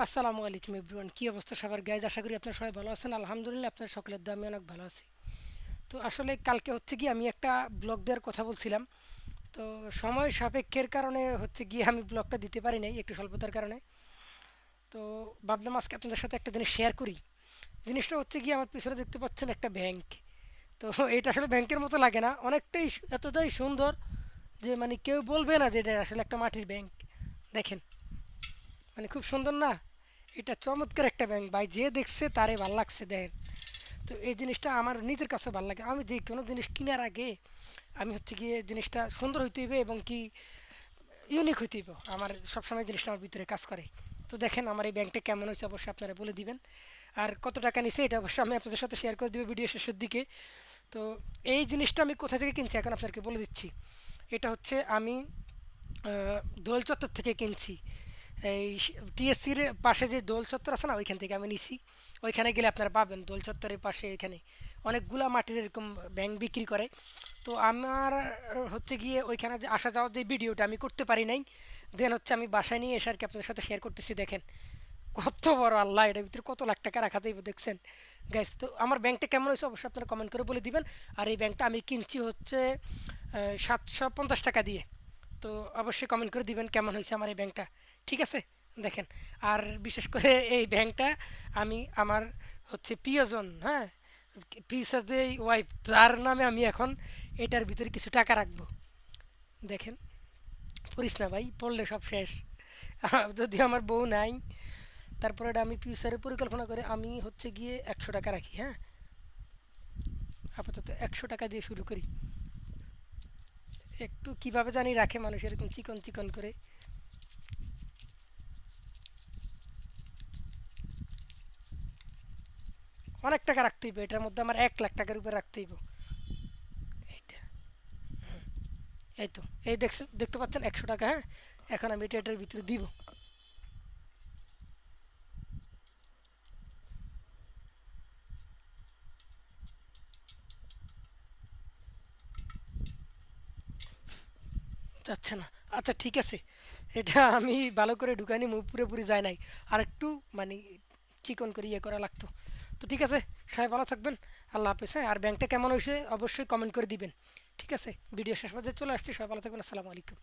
আসসালামু আলাইকুম এভরিওয়ান, কী অবস্থা সবার গাইজ? আশা করি আপনারা সবাই ভালো আছেন। আলহামদুলিল্লাহ, আপনার সকলের দোয়ায় আমি অনেক ভালো আছি। তো আসলে কালকে হচ্ছে গিয়ে আমি একটা ব্লগ দেওয়ার কথা বলছিলাম। তো সময় সাপেক্ষের কারণে হচ্ছে গিয়ে আমি ব্লগটা দিতে পারি নাই, একটু স্বল্পতার কারণে। তো ভাবলাম আজকে আপনাদের সাথে একটা জিনিস শেয়ার করি। জিনিসটা হচ্ছে গিয়ে আমার পিছনে দেখতে পাচ্ছেন একটা ব্যাংক। তো এটা আসলে ব্যাংকের মতো লাগে না, অনেকটাই এতটাই সুন্দর যে মানে কেউ বলবে না যে এটা আসলে একটা মাটির ব্যাংক। দেখেন, মানে খুব সুন্দর না? এটা চমৎকার একটা ব্যাংক ভাই, যে দেখছে তারে ভাল লাগছে দেখেন। তো এই জিনিসটা আমার নিজের কাছে ভালো লাগে। আমি যে কোনো জিনিস কেনার আগে আমি হচ্ছে গিয়ে জিনিসটা সুন্দর হইতে হইবে এবং কি ইউনিক হইতে হইব, আমার সবসময় জিনিসটা আমার ভিতরে কাজ করে। তো দেখেন আমার এই ব্যাংকটা কেমন হয়েছে অবশ্যই আপনারা বলে দিবেন। আর কত টাকা নিছে এটা অবশ্যই আমি আপনাদের সাথে শেয়ার করে দেবো ভিডিও শেষের দিকে। তো এই জিনিসটা আমি কোথা থেকে কিনছি এখন আপনাকে বলে দিচ্ছি। এটা হচ্ছে আমি দোল চত্বর থেকে কিনছি। এই টিএসসির পাশে যে দোল চত্বর আছে না, ওইখান থেকে আমি নিছি। ওইখানে গেলে আপনারা পাবেন দোল চত্বরের পাশে এখানে অনেকগুলা মাটির এরকম ব্যাংক বিক্রি করে। তো আমার হচ্ছে গিয়ে ওইখানে যে আসা যাওয়ার যে ভিডিওটা আমি করতে পারি নাই, দেন হচ্ছে আমি বাসায় নিয়ে এসে আর কি আপনাদের সাথে শেয়ার করতেছি। দেখেন কত বড়, আল্লাহ, এটার ভিতরে কত লাখ টাকা রাখা যাইব দেখছেন গাইস। তো আমার ব্যাংকটা কেমন হয়েছে অবশ্যই আপনারা কমেন্ট করে বলে দিবেন। আর এই ব্যাংকটা আমি কিনছি হচ্ছে 750 টাকা দিয়ে। তো অবশ্যই কমেন্ট করে দিবেন কেমন হয়েছে আমার এই ব্যাংকটা। ঠিক আছে, দেখেন। আর বিশেষ করে এই ব্যাংকটা আমি আমার হচ্ছে প্রিয়জন, হ্যাঁ, ফিউচার যে ওয়াইফ, যার নামে আমি এখন এটার ভিতরে কিছু টাকা রাখবো। দেখেন, পড়িস না ভাই, পড়লে সব শেষ। যদি আমার বউ নাই, তারপরে এটা আমি ফিউচারে পরিকল্পনা করে আমি হচ্ছে গিয়ে 100 টাকা রাখি, হ্যাঁ। আপাতত 100 টাকা দিয়ে শুরু করি। একটু কিভাবে জানি রাখে মানুষ এরকম চিকন চিকন করে। অনেক টাকা রাখতে হইব, এটার মধ্যে আমার 1 লাখ টাকার উপরে রাখতে হইব। এইটা, এই তো, এই দেখতে পাচ্ছেন 100 টাকা, হ্যাঁ। এখন আমি এটা এটার ভিতরে দিব। যাচ্ছে না? আচ্ছা ঠিক আছে, এটা আমি ভালো করে ঢুকানি, মুখ পুরোপুরি যায় নাই। আর একটু মানে চিকন করে ইয়ে করা লাগতো। তো ঠিক আছে, সবাই ভালো থাকবেন। আল্লাহ হাফেজ, হ্যাঁ। আর ব্যাংকটা কেমন হয়েছে অবশ্যই কমেন্ট করে দিবেন। ঠিক আছে, ভিডিও শেষ পর্যন্ত চলে আসছি। সবাই ভালো থাকবেন। আসসালামু আলাইকুম।